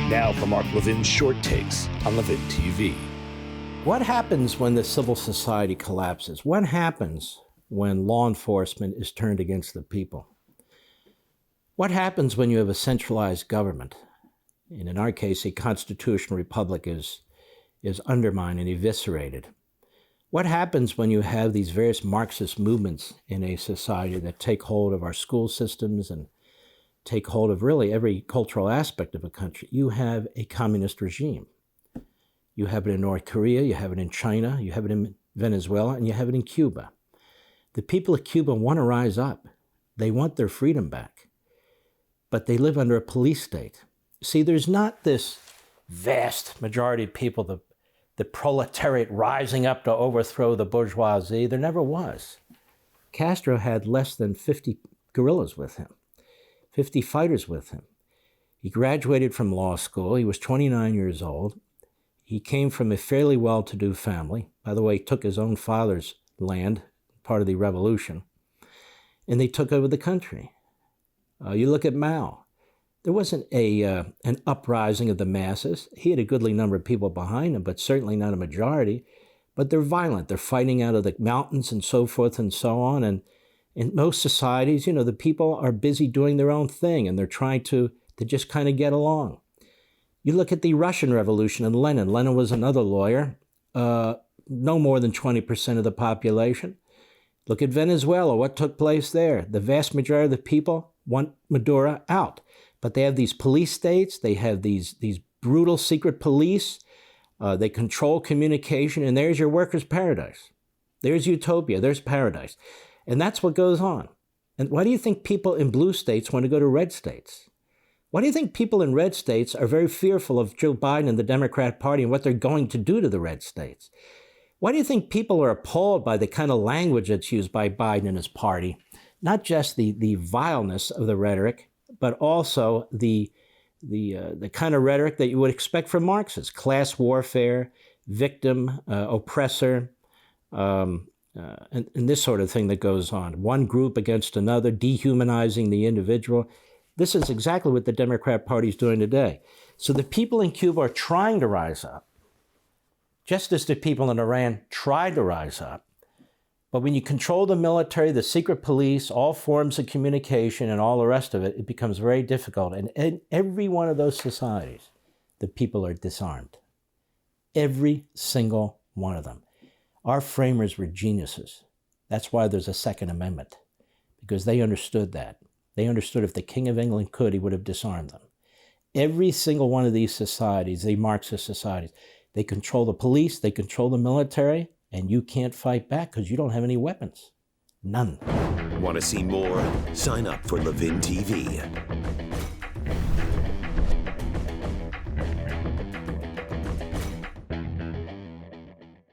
Now for Mark Levin's short takes on LevinTV. What happens when the civil society collapses? What happens when law enforcement is turned against the people? What happens when you have a centralized government? And in our case, a constitutional republic is undermined and eviscerated. What happens when you have these various Marxist movements in a society that take hold of our school systems and take hold of really every cultural aspect of a country? You have a communist regime. You have it in North Korea, you have it in China, you have it in Venezuela, and you have it in Cuba. The people of Cuba want to rise up. They want their freedom back. But they live under a police state. See, there's not this vast majority of people, the proletariat rising up to overthrow the bourgeoisie. There never was. Castro had less than 50 guerrillas with him, 50 fighters with him. He graduated from law school. He was 29 years old. He came from a fairly well-to-do family. By the way, he took his own father's land, part of the revolution, and they took over the country. You look at Mao. There wasn't an uprising of the masses. He had a goodly number of people behind him, but certainly not a majority. But they're violent. They're fighting out of the mountains and so forth and so on. And in most societies, you know, the people are busy doing their own thing, and they're trying to just kind of get along. You look at the Russian Revolution and Lenin. Lenin was another lawyer, no more than 20% of the population. Look at Venezuela, what took place there. The vast majority of the people want Maduro out. But they have these police states, they have these brutal secret police, they control communication, and there's your workers' paradise. There's utopia, there's paradise. And that's what goes on. And why do you think people in blue states want to go to red states? Why do you think people in red states are very fearful of Joe Biden and the Democrat Party and what they're going to do to the red states? Why do you think people are appalled by the kind of language that's used by Biden and his party? Not just the vileness of the rhetoric, but also the kind of rhetoric that you would expect from Marxists: class warfare, victim, oppressor, and this sort of thing that goes on. One group against another, dehumanizing the individual. This is exactly what the Democrat Party is doing today. So the people in Cuba are trying to rise up, just as the people in Iran tried to rise up. But when you control the military, the secret police, all forms of communication, and all the rest of it, it becomes very difficult. And in every one of those societies, the people are disarmed. Every single one of them. Our framers were geniuses. That's why there's a Second Amendment, because they understood that. They understood if the King of England could, he would have disarmed them. Every single one of these societies, the Marxist societies, they control the police, they control the military, and you can't fight back because you don't have any weapons. None. Want to see more? Sign up for LevinTV.